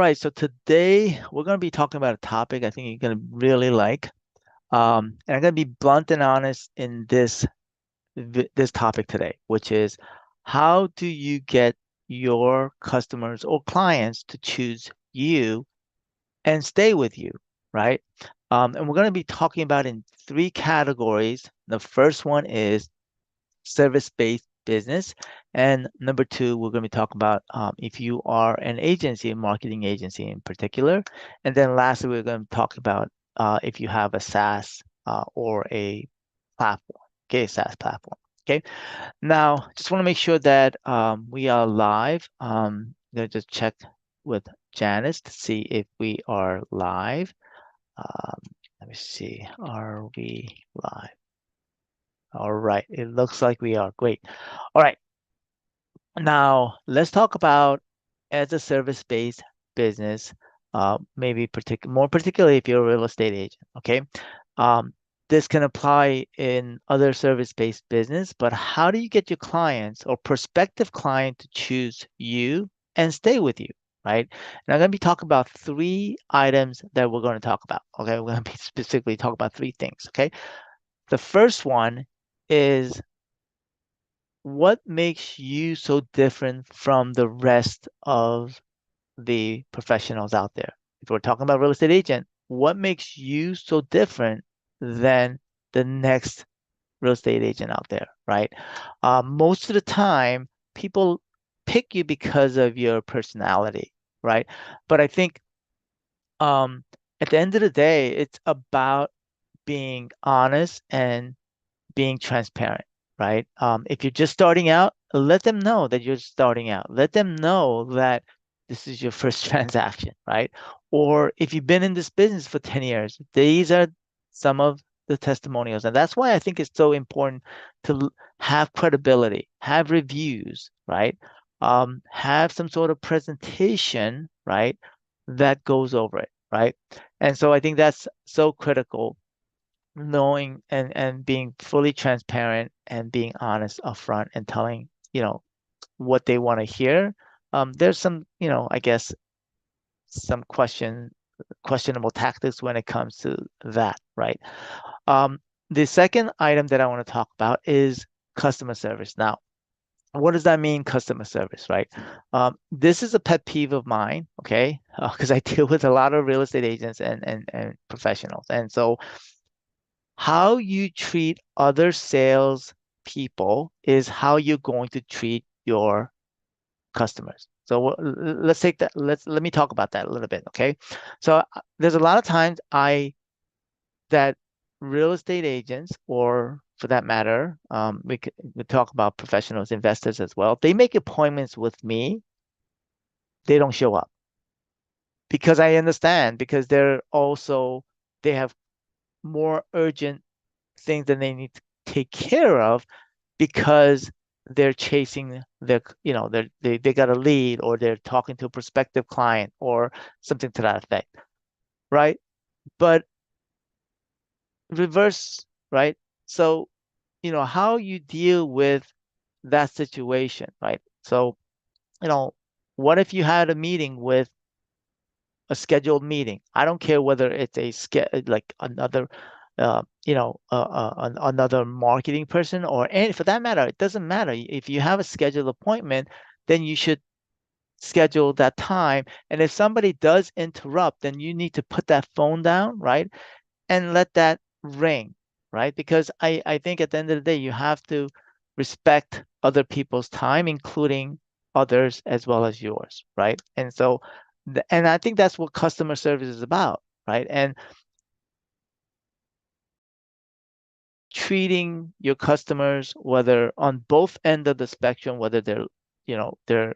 right, so today we're going to be talking about a topic I think you're going to really like. And I'm going to be blunt and honest in this topic today, which is how do you get your customers or clients to choose you and stay with you, right? And we're going to be talking about in three categories. The first one is service-based business. And number two, we're going to be talking about if you are an agency, a marketing agency in particular. And then lastly, we're going to talk about if you have a SaaS or a platform, okay, SaaS platform. Okay. Now, just want to make sure that we are live. Gonna just check with Janice to see if we are live. Um, Let me see. Are we live? All right. It looks like we are. Great. All right. Now, let's talk about as a service-based business, maybe more particularly if you're a real estate agent, okay? Um, this can apply in other service-based business, but how do you get your clients or prospective client to choose you and stay with you, right? And I'm going to be talking about three items that we're going to talk about, okay? We're going to be specifically talking about three things, okay? The first one is what makes you so different from the rest of the professionals out there? If we're talking about real estate agent, what makes you so different than the next real estate agent out there, right? Most of the time, people pick you because of your personality, right? But I think at the end of the day, it's about being honest and being transparent, right? If you're just starting out, let them know that you're starting out. Let them know that this is your first transaction, right? Or if you've been in this business for 10 years, these are some of the testimonials. And that's why I think it's so important to have credibility, have reviews, right? Have some sort of presentation, right? That goes over it, right? And so I think that's so critical knowing and being fully transparent and being honest upfront and telling, what they want to hear. There's some, I guess some questionable tactics when it comes to that, right? Um, the second item that I want to talk about is customer service. Now, what does that mean, customer service, right? This is a pet peeve of mine, okay? Because I deal with a lot of real estate agents and professionals. And so how you treat other sales people is how you're going to treat your customers. So let's take that. Let me talk about that a little bit, okay? So there's a lot of times that real estate agents, or for that matter, we talk about professionals, investors as well. They make appointments with me. They don't show up because I understand because they have more urgent things that they need to take care of because they're chasing they got a lead or they're talking to a prospective client or something to that effect, right? But reverse, right? So, how you deal with that situation, right? So, you know, what if you had a meeting with a scheduled meeting? I don't care whether it's like another another marketing person or any for that matter, it doesn't matter. If you have a scheduled appointment, then you should schedule that time. And if somebody does interrupt, then you need to put that phone down, right? And let that ring, right? Because I think at the end of the day, you have to respect other people's time, including others as well as yours, right? And so, and I think that's what customer service is about, right? And treating your customers, whether on both end of the spectrum, whether they're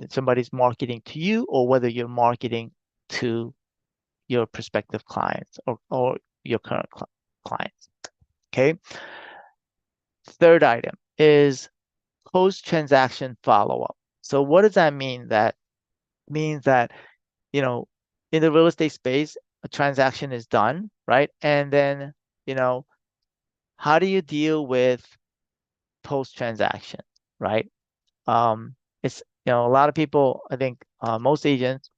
somebody's marketing to you or whether you're marketing to your prospective clients or your current clients. Okay. Third item is post-transaction follow-up. So what does that mean? That means that, you know, in the real estate space, a transaction is done, right? And then, you know, how do you deal with post-transaction, right? It's, a lot of people, I think most agents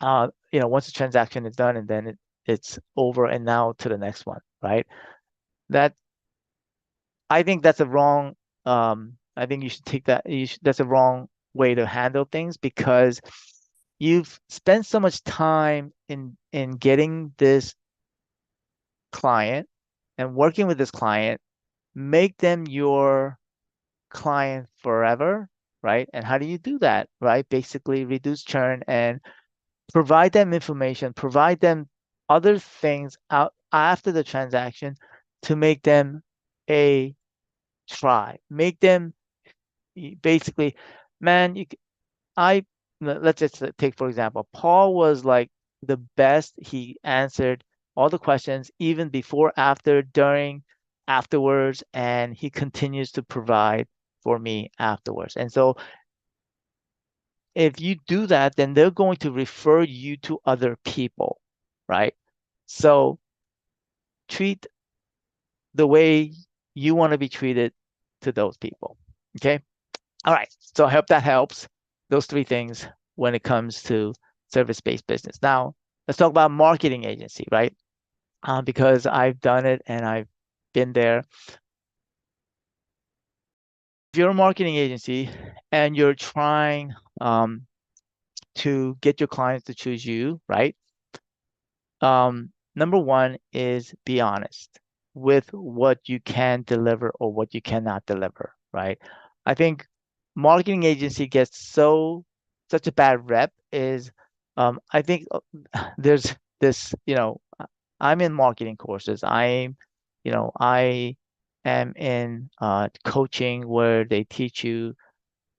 once the transaction is done and then it's over and now to the next one, right? That I think that's a wrong. I think you should take that. That's a wrong way to handle things because you've spent so much time in getting this client and working with this client, make them your client forever, right? And how do you do that, right? Basically, reduce churn and provide them information, provide them other things out after the transaction to make them a try, make them basically, man, I let's just take for example, Paul was like the best. He answered all the questions, even before, after, during, afterwards, and he continues to provide for me afterwards. And so if you do that, then they're going to refer you to other people, right? So treat the way you want to be treated to those people. Okay. All right. So I hope that helps. Those three things when it comes to service-based business. Now, let's talk about marketing agency, right? Because I've done it and I've been there. If you're a marketing agency and you're trying to get your clients to choose you, right? Number one is be honest with what you can deliver or what you cannot deliver, right? I think marketing agency gets such a bad rep is I think there's this, I'm in marketing courses. I am in coaching where they teach you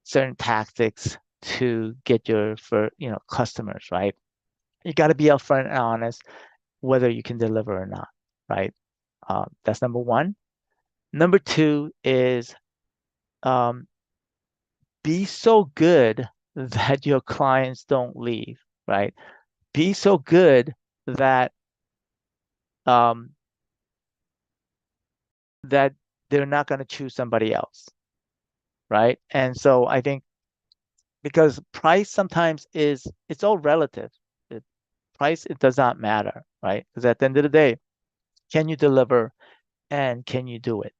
certain tactics to get your for customers, right? You got to be upfront and honest whether you can deliver or not, right? That's number one. Number two is um, be so good that your clients don't leave, right? Be so good that um, that they're not going to choose somebody else, right? And so I think because price sometimes it's all relative. It, price it does not matter, right? Because at the end of the day, can you deliver and can you do it?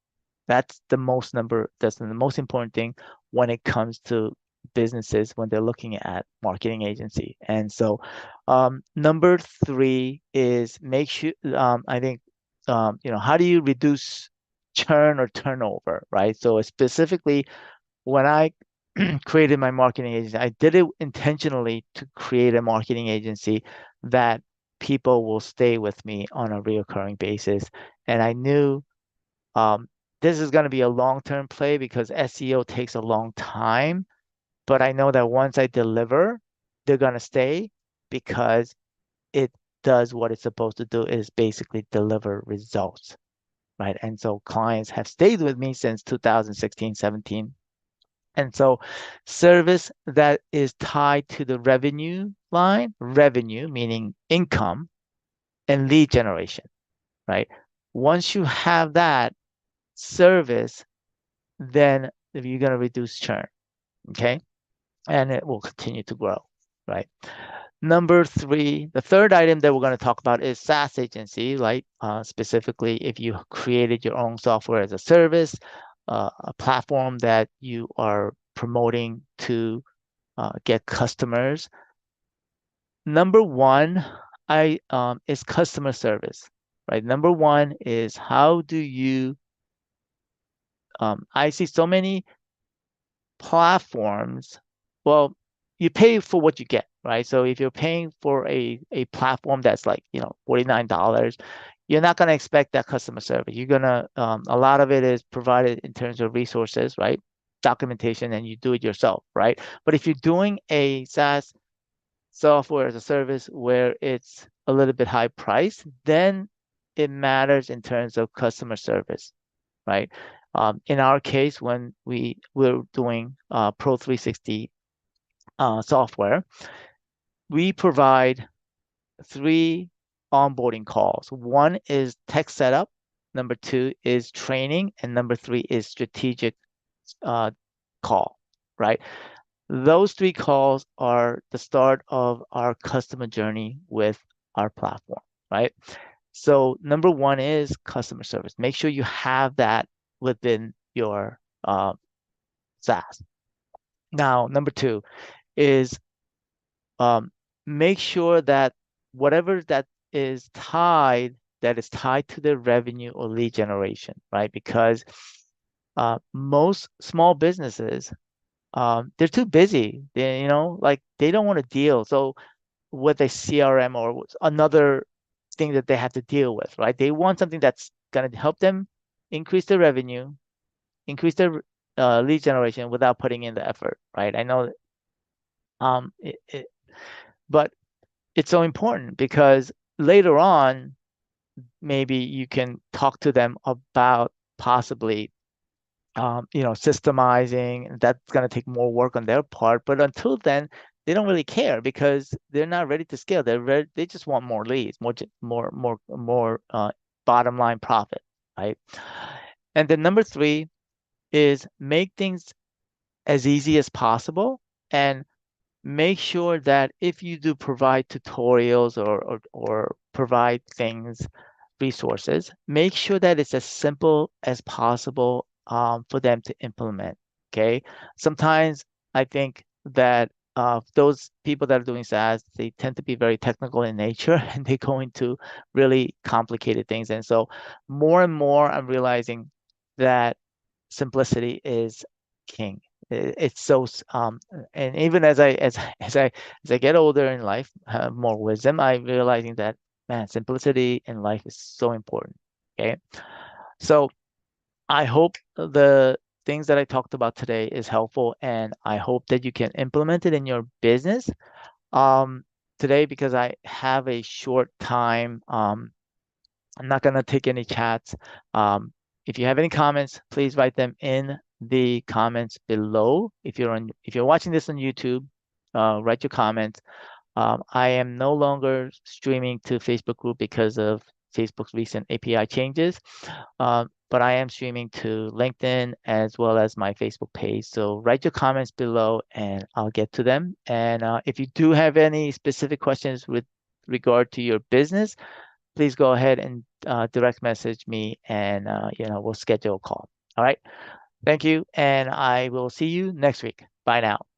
That's the most important thing when it comes to businesses when they're looking at marketing agency. And so number three is make sure I think how do you reduce churn or turnover, right? So specifically when I created my marketing agency, I did it intentionally to create a marketing agency that people will stay with me on a reoccurring basis. And I knew um, this is going to be a long-term play because SEO takes a long time, but I know that once I deliver, they're going to stay because it does what it's supposed to do is basically deliver results, right? And so clients have stayed with me since 2016, 17. And so service that is tied to the revenue line, revenue meaning income and lead generation, right? Once you have that service, then you're going to reduce churn, okay? And it will continue to grow, right? Number three, the third item that we're going to talk about is SaaS agency, like specifically if you created your own software as a service, a platform that you are promoting to get customers. Number one, is customer service, right? Number one is how do you, I see so many platforms, well, you pay for what you get, right? So if you're paying for a platform that's like, $49, you're not going to expect that customer service. You're going to, a lot of it is provided in terms of resources, right? Documentation, and you do it yourself, right? But if you're doing a SaaS software as a service where it's a little bit high price, then it matters in terms of customer service, right? In our case, when we were doing Pro 360 software, we provide three onboarding calls. One is tech setup, number two is training, and number three is strategic uh, call, right? Those 3 calls are the start of our customer journey with our platform, right? So number one is customer service. Make sure you have that within your SaaS. Now, number two is um, make sure that whatever that is tied to the revenue or lead generation, right? Because most small businesses, they're too busy. Like they don't want to deal. So with a CRM or another thing that they have to deal with, right? They want something that's going to help them increase their revenue, increase their lead generation without putting in the effort, right? I know, um, it, it, but it's so important because later on, maybe you can talk to them about possibly systemizing. That's going to take more work on their part. But until then, they don't really care because they're not ready to scale. They just want more leads, more bottom line profit, right? And then number three is make things as easy as possible and make sure that if you do provide tutorials or provide things, resources, make sure that it's as simple as possible for them to implement. Okay. Sometimes I think that those people that are doing SaaS, they tend to be very technical in nature and they go into really complicated things. And so more and more, I'm realizing that simplicity is king. It's so, and even as I get older in life, have more wisdom, I'm realizing that man, simplicity in life is so important. Okay, so I hope the things that I talked about today is helpful, and I hope that you can implement it in your business. Um, Today, because I have a short time, I'm not going to take any chats. If you have any comments, please write them in the comments below. If you're watching this on YouTube, write your comments. I am no longer streaming to Facebook group because of Facebook's recent API changes, but I am streaming to LinkedIn as well as my Facebook page. So write your comments below and I'll get to them. And if you do have any specific questions with regard to your business, please go ahead and direct message me and we'll schedule a call. All right. Thank you. And I will see you next week. Bye now.